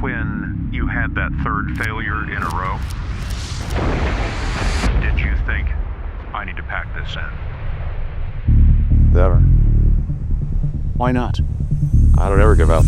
when you had that third failure in a row, did you think, I need to pack this in? Never. Why not? I don't ever give up.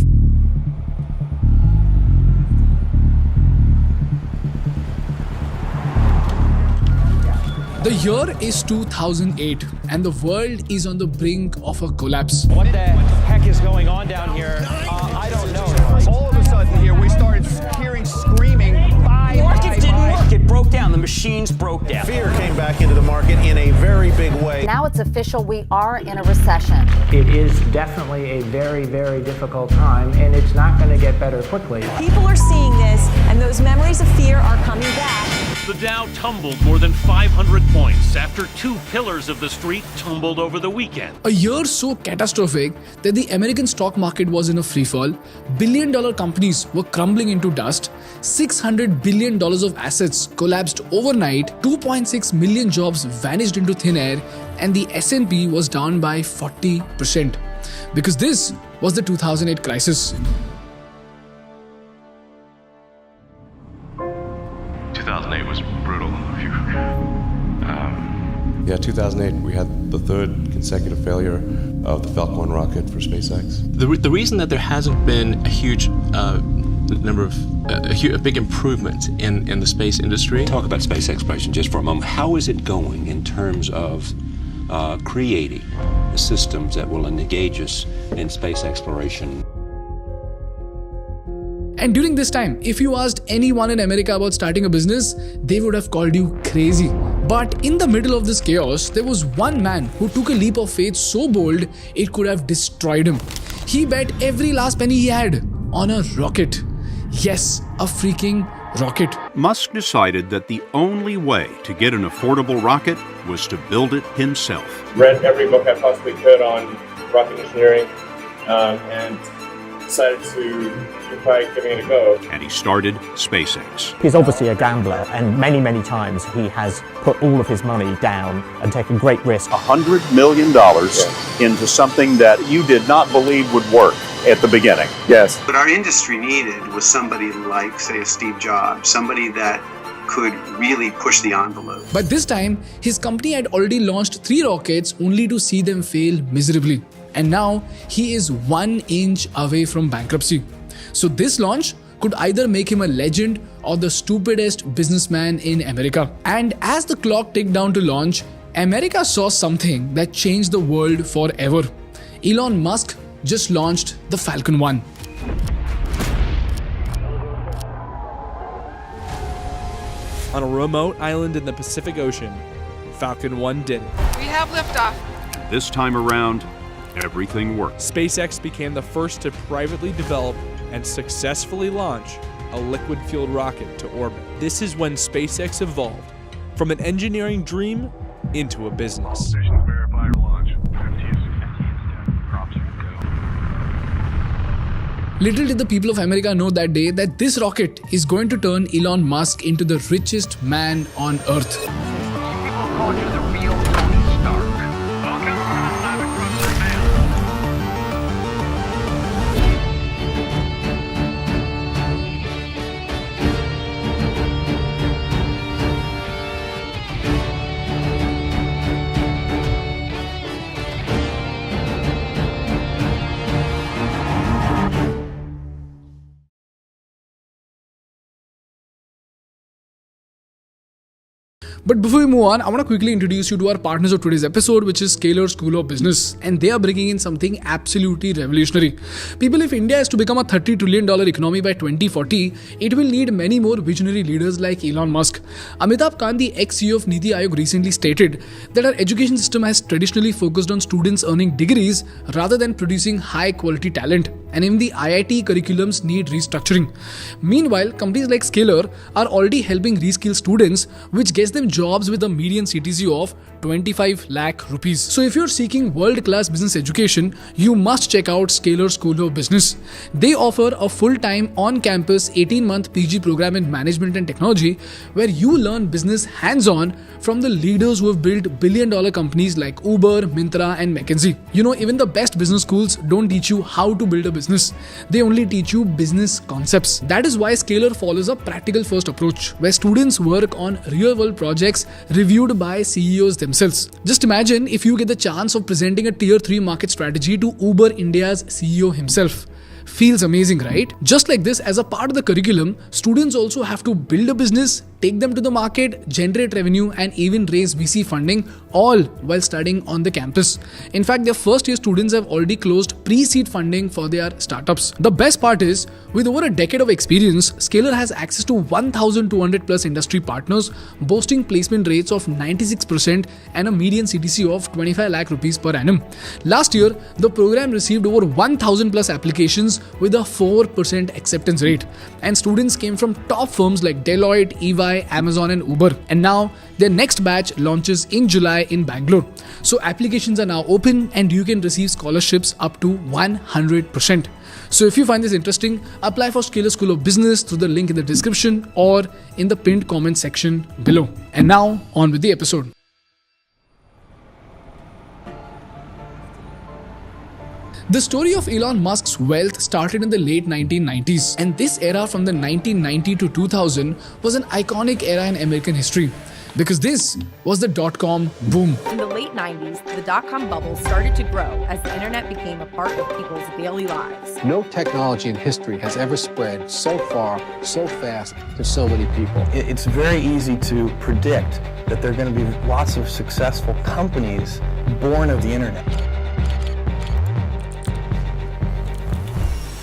The year is 2008 and the world is on the brink of a collapse. What the heck is going on down here? I don't know. All of a sudden here, we started hearing screaming. The market didn't work. It broke down. The machines broke down. Fear came back into the market in a very big way. Now it's official, we are in a recession. It is definitely a very, very difficult time, and it's not going to get better quickly. People are seeing this, and those memories of fear are coming back. The Dow tumbled more than 500 points after two pillars of the street tumbled over the weekend. A year so catastrophic that the American stock market was in a freefall, billion-dollar companies were crumbling into dust, $600 billion of assets collapsed overnight, 2.6 million jobs vanished into thin air, and the S&P was down by 40%. Because this was the 2008 crisis. 2008 was brutal. Yeah, 2008, we had the third consecutive failure of the Falcon 1 rocket for SpaceX. The reason that there hasn't been a huge a big improvement in the space industry. Talk about space exploration just for a moment. How is it going in terms of creating the systems that will engage us in space exploration? And during this time, if you asked anyone in America about starting a business, they would have called you crazy. But in the middle of this chaos, there was one man who took a leap of faith so bold, it could have destroyed him. He bet every last penny he had on a rocket. Yes, a freaking rocket. Musk decided that the only way to get an affordable rocket was to build it himself. Read every book I possibly could on rocket engineering and decided to try giving it a go. And he started SpaceX. He's obviously a gambler, and many, many times he has put all of his money down and taken great risk. $100 million into something that you did not believe would work at the beginning. Yes. What our industry needed was somebody like, say, a Steve Jobs, somebody that could really push the envelope. But this time, his company had already launched 3 rockets only to see them fail miserably. And now he is 1 inch away from bankruptcy. So this launch could either make him a legend or the stupidest businessman in America. And as the clock ticked down to launch, America saw something that changed the world forever. Elon Musk just launched the Falcon 1. On a remote island in the Pacific Ocean, Falcon 1 did it. We have liftoff. And this time around, everything worked. SpaceX became the first to privately develop and successfully launch a liquid-fueled rocket to orbit. This is when SpaceX evolved from an engineering dream into a business. Little did the people of America know that day that this rocket is going to turn Elon Musk into the richest man on earth. But before we move on, I want to quickly introduce you to our partners of today's episode, which is Scalar School of Business. And they are bringing in something absolutely revolutionary. People, if India is to become a $30 trillion economy by 2040, it will need many more visionary leaders like Elon Musk. Amitabh Kant, the ex-CEO of Niti Aayog, recently stated that our education system has traditionally focused on students earning degrees rather than producing high-quality talent. And even the IIT curriculums need restructuring. Meanwhile, companies like Scalar are already helping reskill students, which gets them jobs with a median CTC of 25 lakh rupees. So if you're seeking world-class business education, you must check out Scalar School of Business. They offer a full-time on-campus 18-month PG program in management and technology where you learn business hands-on from the leaders who have built billion-dollar companies like Uber, Myntra and McKinsey. You know, even the best business schools don't teach you how to build a business. They only teach you business concepts. That is why Scalar follows a practical first approach where students work on real-world projects reviewed by CEOs themselves. Just imagine if you get the chance of presenting a tier 3 market strategy to Uber India's CEO himself. Feels amazing, right? Just like this, as a part of the curriculum, students also have to build a business, take them to the market, generate revenue and even raise VC funding, all while studying on the campus. In fact, their first year students have already closed pre-seed funding for their startups. The best part is, with over a decade of experience, Scalar has access to 1,200 plus industry partners, boasting placement rates of 96% and a median CTC of 25 lakh rupees per annum. Last year, the program received over 1,000 plus applications with a 4% acceptance rate. And students came from top firms like Deloitte, EY, Amazon and Uber. And now their next batch launches in July in Bangalore. So applications are now open and you can receive scholarships up to 100%. So if you find this interesting, apply for Scalar School of Business through the link in the description or in the pinned comment section below. And now on with the episode. The story of Elon Musk's wealth started in the late 1990s, and this era from the 1990 to 2000 was an iconic era in American history because this was the dot-com boom. In the late 90s, the dot-com bubble started to grow as the internet became a part of people's daily lives. No technology in history has ever spread so far, so fast to so many people. It's very easy to predict that there are going to be lots of successful companies born of the internet.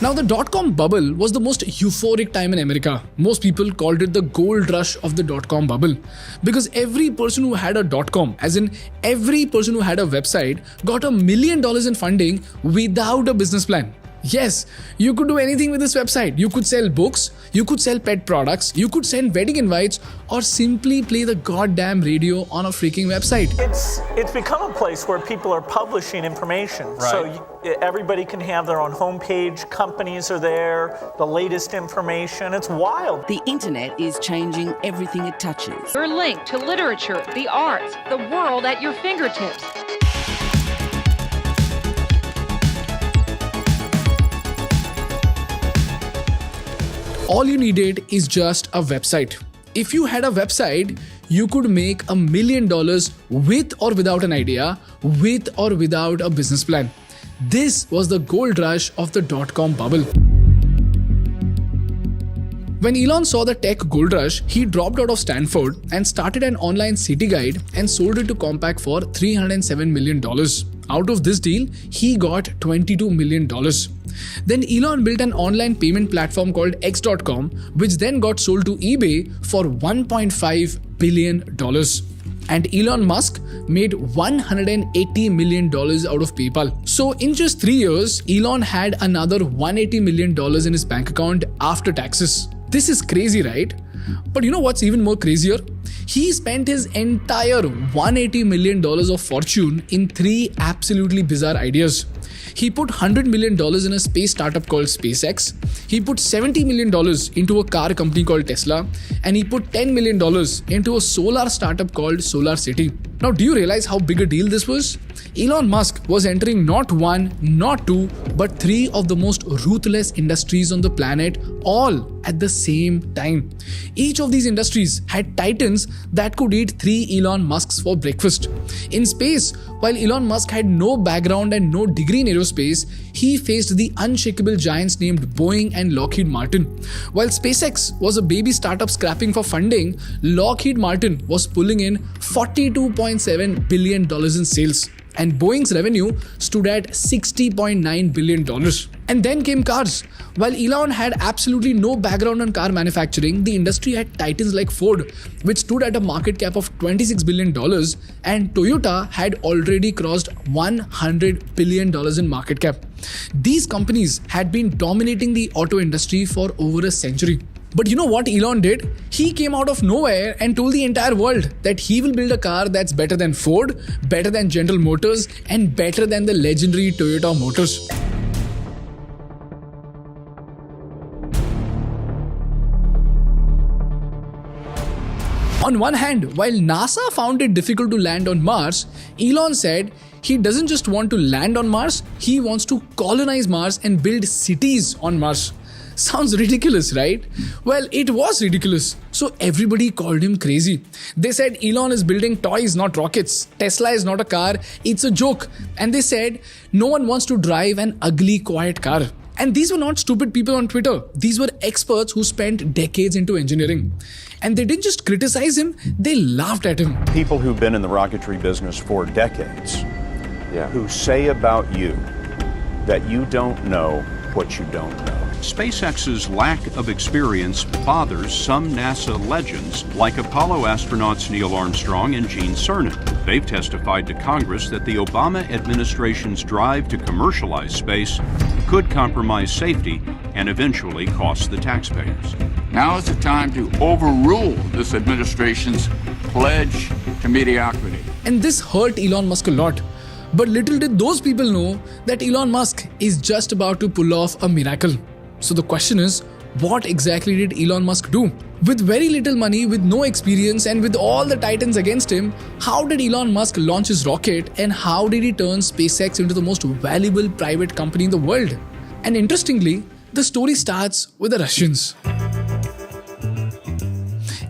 Now, the dot-com bubble was the most euphoric time in America. Most people called it the gold rush of the dot-com bubble because every person who had a dot-com, as in every person who had a website, got $1 million in funding without a business plan. Yes, you could do anything with this website. You could sell books, you could sell pet products, you could send wedding invites, or simply play the goddamn radio on a freaking website. It's become a place where people are publishing information. Right. So everybody can have their own homepage, companies are there, the latest information. It's wild. The internet is changing everything it touches. You're linked to literature, the arts, the world at your fingertips. All you needed is just a website. If you had a website, you could make $1 million with or without an idea, with or without a business plan. This was the gold rush of the dot-com bubble. When Elon saw the tech gold rush, he dropped out of Stanford and started an online city guide and sold it to Compaq for $307 million. Out of this deal, he got $22 million. Then Elon built an online payment platform called X.com, which then got sold to eBay for $1.5 billion. And Elon Musk made $180 million out of PayPal. So in just 3 years, Elon had another $180 million in his bank account after taxes. This is crazy, right? But you know what's even more crazier? He spent his entire $180 million of fortune in 3 absolutely bizarre ideas. He put $100 million in a space startup called SpaceX. He put $70 million into a car company called Tesla. And he put $10 million into a solar startup called Solar City. Now, do you realize how big a deal this was? Elon Musk was entering not 1, not 2, but 3 of the most ruthless industries on the planet, all at the same time. Each of these industries had titans that could eat 3 Elon Musks for breakfast. In space, while Elon Musk had no background and no degree in aerospace, he faced the unshakable giants named Boeing and Lockheed Martin. While SpaceX was a baby startup scrapping for funding, Lockheed Martin was pulling in $42.7 billion in sales. And Boeing's revenue stood at $60.9 billion. And then came cars. While Elon had absolutely no background on car manufacturing, the industry had titans like Ford, which stood at a market cap of $26 billion, and Toyota had already crossed $100 billion in market cap. These companies had been dominating the auto industry for over a century. But you know what Elon did? He came out of nowhere and told the entire world that he will build a car that's better than Ford, better than General Motors, and better than the legendary Toyota Motors. On one hand, while NASA found it difficult to land on Mars, Elon said he doesn't just want to land on Mars, he wants to colonize Mars and build cities on Mars. Sounds ridiculous, right? Well, it was ridiculous. So everybody called him crazy. They said Elon is building toys, not rockets. Tesla is not a car, it's a joke. And they said no one wants to drive an ugly, quiet car. And these were not stupid people on Twitter. These were experts who spent decades into engineering. And they didn't just criticize him, they laughed at him. People who've been in the rocketry business for decades, who say about you that you don't know what you don't know. SpaceX's lack of experience bothers some NASA legends, like Apollo astronauts Neil Armstrong and Gene Cernan. They've testified to Congress that the Obama administration's drive to commercialize space could compromise safety and eventually cost the taxpayers. Now is the time to overrule this administration's pledge to mediocrity. And this hurt Elon Musk a lot. But little did those people know that Elon Musk is just about to pull off a miracle. So the question is, what exactly did Elon Musk do? With very little money, with no experience, and with all the titans against him, how did Elon Musk launch his rocket, and how did he turn SpaceX into the most valuable private company in the world? And interestingly, the story starts with the Russians.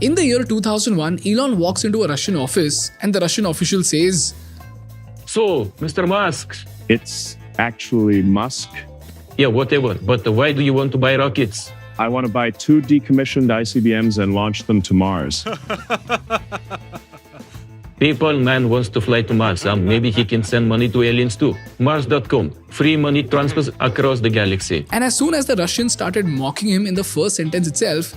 In the year 2001, Elon walks into a Russian office and the Russian official says, "So, Mr. Musk." It's actually Musk. Yeah, whatever. But why do you want to buy rockets? I want to buy 2 decommissioned ICBMs and launch them to Mars. People, man wants to fly to Mars. Maybe he can send money to aliens too. Mars.com. Free money transfers across the galaxy. And as soon as the Russians started mocking him in the first sentence itself,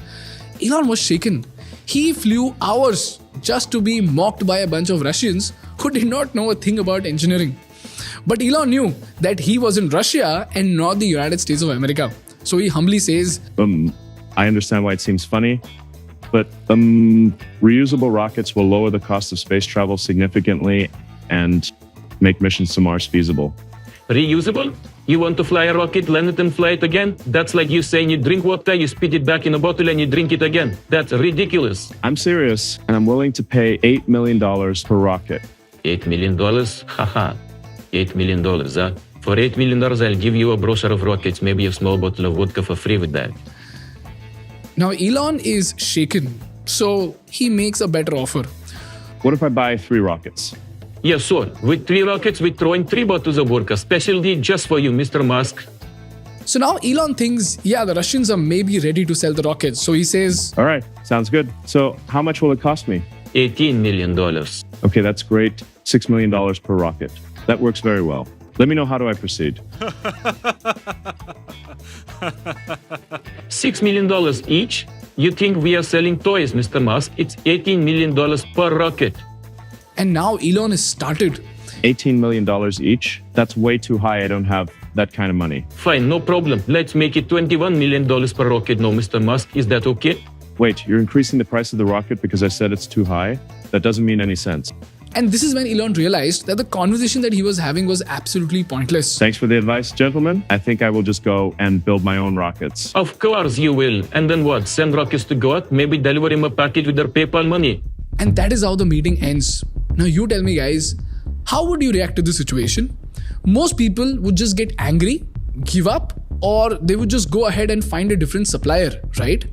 Elon was shaken. He flew hours just to be mocked by a bunch of Russians who did not know a thing about engineering. But Elon knew that he was in Russia and not the United States of America. So he humbly says, I understand why it seems funny, but reusable rockets will lower the cost of space travel significantly and make missions to Mars feasible. Reusable? You want to fly a rocket, land it and fly it again? That's like you saying you drink water, you spit it back in a bottle and you drink it again. That's ridiculous. I'm serious, and I'm willing to pay $8 million per rocket. $8 million? Haha. $8 million, huh? For $8 million, I'll give you a brochure of rockets, maybe a small bottle of vodka for free with that. Now Elon is shaken, so he makes a better offer. What if I buy 3 rockets? Yeah, sure. With 3 rockets, we throw in 3 bottles of vodka, specialty just for you, Mr. Musk. So now Elon thinks, the Russians are maybe ready to sell the rockets. So he says, all right, sounds good. So how much will it cost me? $18 million. Okay, that's great. $6 million per rocket. That works very well. Let me know, how do I proceed? $6 million each? You think we are selling toys, Mr. Musk? It's $18 million per rocket. And now Elon is started. $18 million each? That's way too high. I don't have that kind of money. Fine, no problem. Let's make it $21 million per rocket now, Mr. Musk. Is that okay? Wait, you're increasing the price of the rocket because I said it's too high? That doesn't mean any sense. And this is when Elon realized that the conversation that he was having was absolutely pointless. Thanks for the advice, gentlemen. I think I will just go and build my own rockets. Of course you will. And then what? Send rockets to God? Maybe deliver him a package with their PayPal money. And that is how the meeting ends. Now you tell me, guys, how would you react to this situation? Most people would just get angry, give up, or they would just go ahead and find a different supplier, right?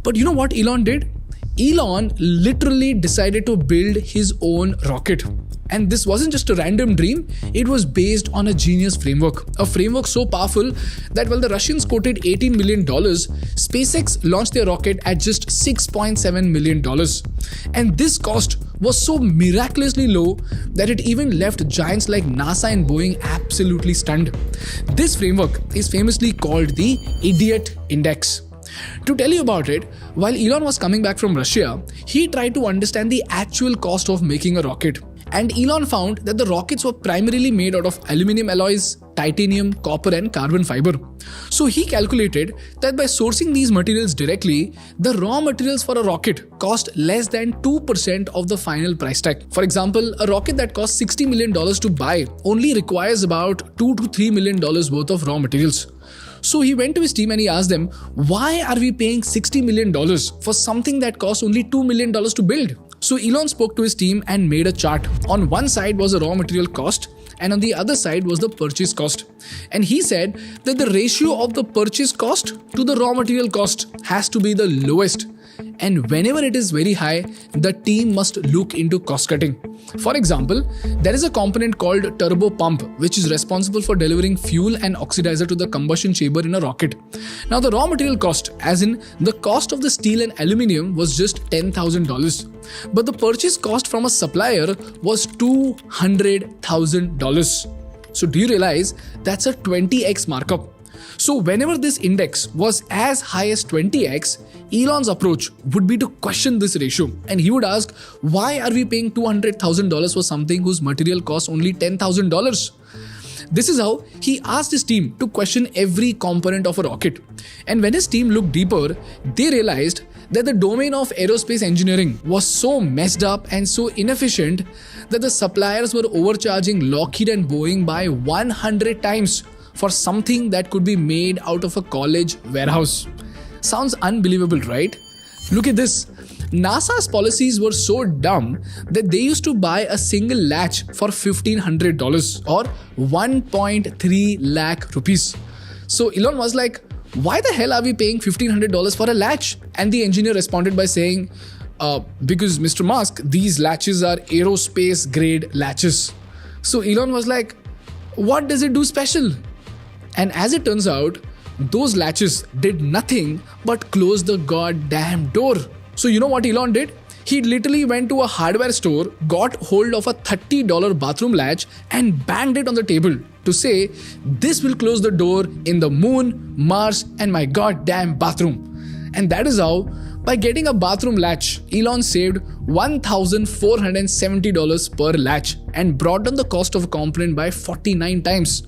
But you know what Elon did? Elon literally decided to build his own rocket. And this wasn't just a random dream, it was based on a genius framework. A framework so powerful that while the Russians quoted $18 million, SpaceX launched their rocket at just $6.7 million. And this cost was so miraculously low that it even left giants like NASA and Boeing absolutely stunned. This framework is famously called the Idiot Index. To tell you about it, while Elon was coming back from Russia, he tried to understand the actual cost of making a rocket. And Elon found that the rockets were primarily made out of aluminum alloys, titanium, copper and carbon fiber. So he calculated that by sourcing these materials directly, the raw materials for a rocket cost less than 2% of the final price tag. For example, a rocket that costs $60 million to buy only requires about $2 to $3 million worth of raw materials. So he went to his team and he asked them, why are we paying $60 million for something that costs only $2 million to build? So Elon spoke to his team and made a chart. On one side was the raw material cost and on the other side was the purchase cost. And he said that the ratio of the purchase cost to the raw material cost has to be the lowest. And whenever it is very high, the team must look into cost cutting. For example, there is a component called turbo pump, which is responsible for delivering fuel and oxidizer to the combustion chamber in a rocket. Now the raw material cost, as in the cost of the steel and aluminium, was just $10,000. But the purchase cost from a supplier was $200,000. So do you realize that's a 20x markup? So whenever this index was as high as 20x, Elon's approach would be to question this ratio, and he would ask, why are we paying $200,000 for something whose material costs only $10,000? This is how he asked his team to question every component of a rocket. And when his team looked deeper, they realized that the domain of aerospace engineering was so messed up and so inefficient that the suppliers were overcharging Lockheed and Boeing by 100 times for something that could be made out of a college warehouse. Sounds unbelievable, right? Look at this. NASA's policies were so dumb that they used to buy a single latch for $1,500 or 1.3 lakh rupees. So Elon was like, why the hell are we paying $1,500 for a latch? And the engineer responded by saying, because Mr. Musk, these latches are aerospace grade latches. So Elon was like, what does it do special? And as it turns out, those latches did nothing but close the goddamn door. So you know what Elon did? He literally went to a hardware store, got hold of a $30 bathroom latch and banged it on the table to say, this will close the door in the moon, Mars and my goddamn bathroom. And that is how, by getting a bathroom latch, Elon saved $1,470 per latch and brought down the cost of a component by 49 times.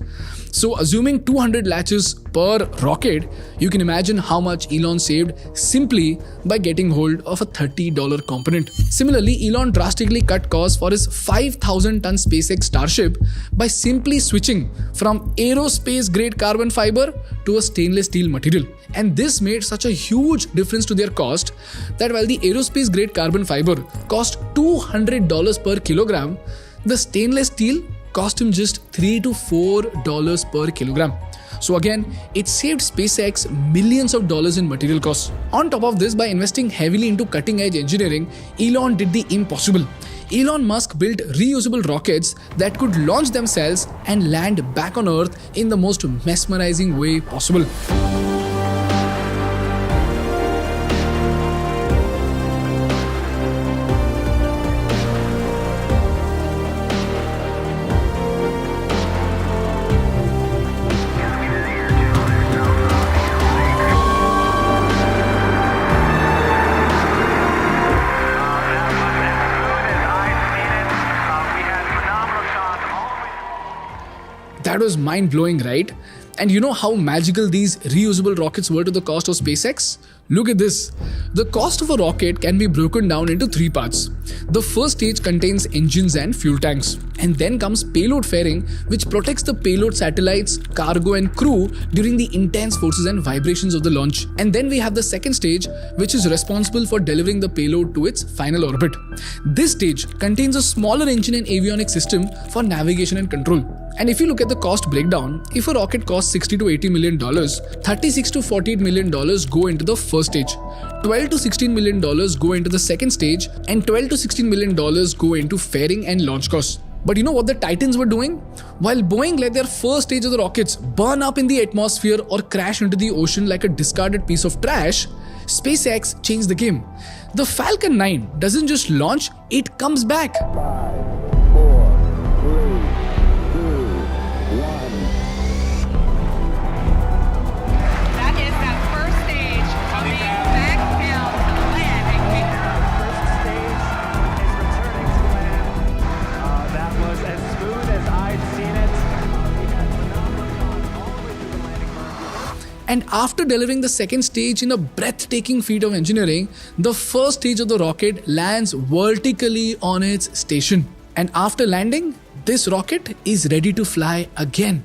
So assuming 200 latches per rocket, you can imagine how much Elon saved simply by getting hold of a $30 component. Similarly, Elon drastically cut costs for his 5,000-ton SpaceX Starship by simply switching from aerospace grade carbon fiber to a stainless steel material. And this made such a huge difference to their cost that while the aerospace grade carbon fiber cost $200 per kilogram, the stainless steel cost him just $3 to $4 per kilogram. So again, it saved SpaceX millions of dollars in material costs. On top of this, by investing heavily into cutting-edge engineering, Elon did the impossible. Elon Musk built reusable rockets that could launch themselves and land back on Earth in the most mesmerizing way possible. That was mind-blowing, right? And you know how magical these reusable rockets were to the cost of SpaceX? Look at this. The cost of a rocket can be broken down into three parts. The first stage contains engines and fuel tanks. And then comes payload fairing, which protects the payload satellites, cargo and crew during the intense forces and vibrations of the launch. And then we have the second stage, which is responsible for delivering the payload to its final orbit. This stage contains a smaller engine and avionics system for navigation and control. And if you look at the cost breakdown, if a rocket costs $60 to $80 million, $36 to $48 million go into the first stage, $12 to $16 million go into the second stage, and $12 to $16 million go into fairing and launch costs. But you know what the Titans were doing? While Boeing let their first stage of the rockets burn up in the atmosphere or crash into the ocean like a discarded piece of trash, SpaceX changed the game. The Falcon 9 doesn't just launch, it comes back. And after delivering the second stage in a breathtaking feat of engineering, the first stage of the rocket lands vertically on its station. And after landing, this rocket is ready to fly again.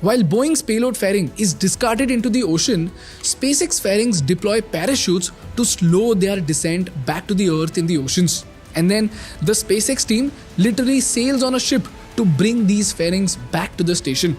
While Boeing's payload fairing is discarded into the ocean, SpaceX fairings deploy parachutes to slow their descent back to the Earth in the oceans. And then the SpaceX team literally sails on a ship to bring these fairings back to the station.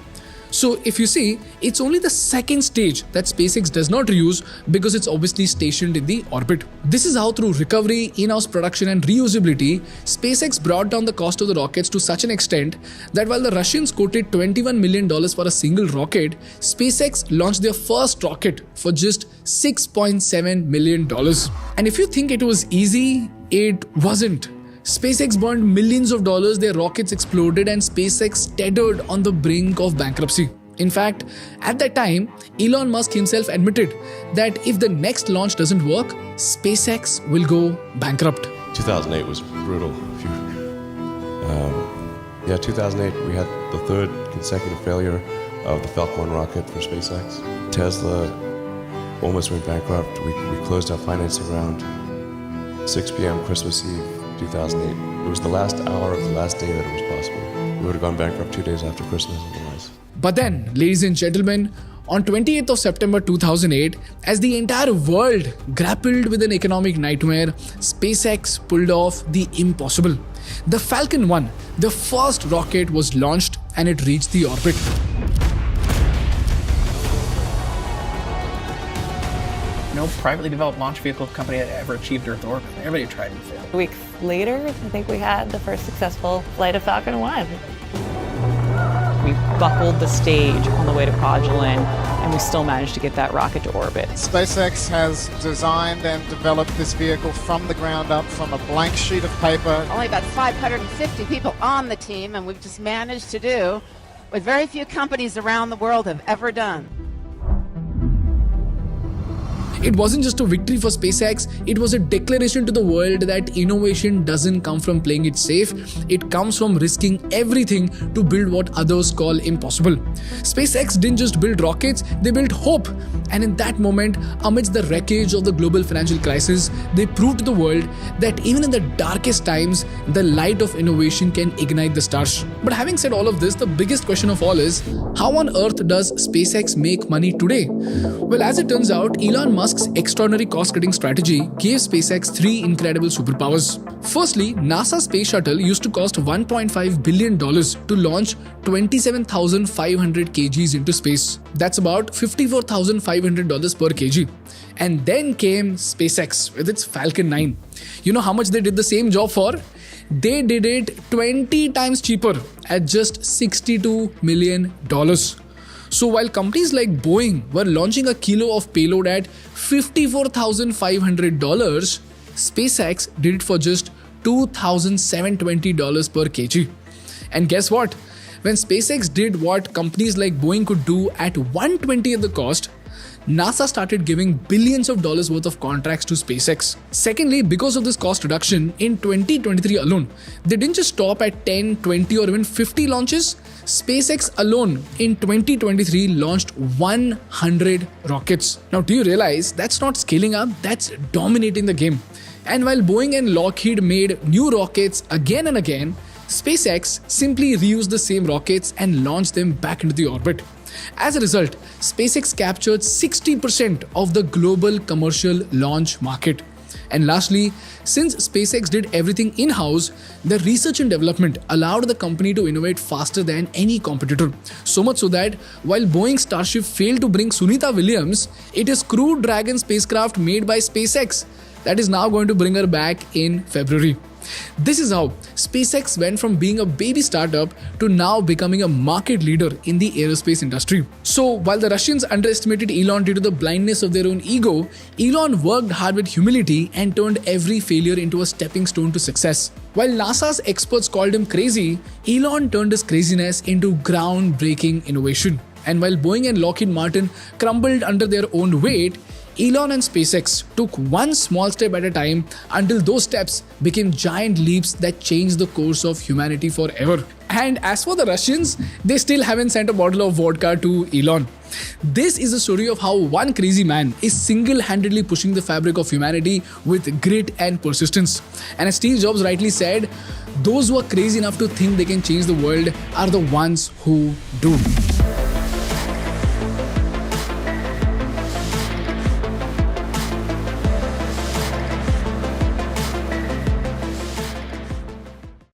So if you see, it's only the second stage that SpaceX does not reuse because it's obviously stationed in the orbit. This is how, through recovery, in-house production and reusability, SpaceX brought down the cost of the rockets to such an extent that while the Russians quoted $21 million for a single rocket, SpaceX launched their first rocket for just $6.7 million. And if you think it was easy, it wasn't. SpaceX burned millions of dollars, their rockets exploded, and SpaceX teetered on the brink of bankruptcy. In fact, at that time, Elon Musk himself admitted that if the next launch doesn't work, SpaceX will go bankrupt. 2008 was brutal. 2008 we had the third consecutive failure of the Falcon 1 rocket for SpaceX. Tesla almost went bankrupt. We closed our financing round 6 p.m. Christmas Eve. 2008. It was the last hour of the last day that it was possible. We would have gone bankrupt 2 days after Christmas otherwise. But then, ladies and gentlemen, on 28th of September 2008, as the entire world grappled with an economic nightmare, SpaceX pulled off the impossible. The Falcon 1, the first rocket, was launched and it reached the orbit. No privately developed launch vehicle company had ever achieved Earth orbit. Everybody tried and failed. Weeks later, I think we had the first successful flight of Falcon 1. We buckled the stage on the way to Kwajalein, and we still managed to get that rocket to orbit. SpaceX has designed and developed this vehicle from the ground up, from a blank sheet of paper. Only about 550 people on the team, and we've just managed to do what very few companies around the world have ever done. It wasn't just a victory for SpaceX, it was a declaration to the world that innovation doesn't come from playing it safe, it comes from risking everything to build what others call impossible. SpaceX didn't just build rockets, they built hope. And in that moment, amidst the wreckage of the global financial crisis, they proved to the world that even in the darkest times, the light of innovation can ignite the stars. But having said all of this, the biggest question of all is, how on earth does SpaceX make money today? Well, as it turns out, Elon Musk's extraordinary cost-cutting strategy gave SpaceX three incredible superpowers. Firstly, NASA's space shuttle used to cost $1.5 billion to launch 27,500 kgs into space. That's about $54,500 per kg. And then came SpaceX with its Falcon 9. You know how much they did the same job for? They did it 20 times cheaper at just $62 million. So while companies like Boeing were launching a kilo of payload at $54,500, SpaceX did it for just $2,720 per kg. And guess what? When SpaceX did what companies like Boeing could do at 1/20 of the cost, NASA started giving billions of dollars worth of contracts to SpaceX. Secondly, because of this cost reduction, in 2023 alone, they didn't just stop at 10, 20 or even 50 launches. SpaceX alone in 2023 launched 100 rockets. Now, do you realize that's not scaling up, that's dominating the game. And while Boeing and Lockheed made new rockets again and again, SpaceX simply reused the same rockets and launched them back into the orbit. As a result, SpaceX captured 60% of the global commercial launch market. And lastly, since SpaceX did everything in-house, the research and development allowed the company to innovate faster than any competitor. So much so that while Boeing Starship failed to bring Sunita Williams, it is Crew Dragon spacecraft made by SpaceX that is now going to bring her back in February. This is how SpaceX went from being a baby startup to now becoming a market leader in the aerospace industry. So while the Russians underestimated Elon due to the blindness of their own ego, Elon worked hard with humility and turned every failure into a stepping stone to success. While NASA's experts called him crazy, Elon turned his craziness into groundbreaking innovation. And while Boeing and Lockheed Martin crumbled under their own weight, Elon and SpaceX took one small step at a time until those steps became giant leaps that changed the course of humanity forever. And as for the Russians, they still haven't sent a bottle of vodka to Elon. This is a story of how one crazy man is single-handedly pushing the fabric of humanity with grit and persistence. And as Steve Jobs rightly said, those who are crazy enough to think they can change the world are the ones who do.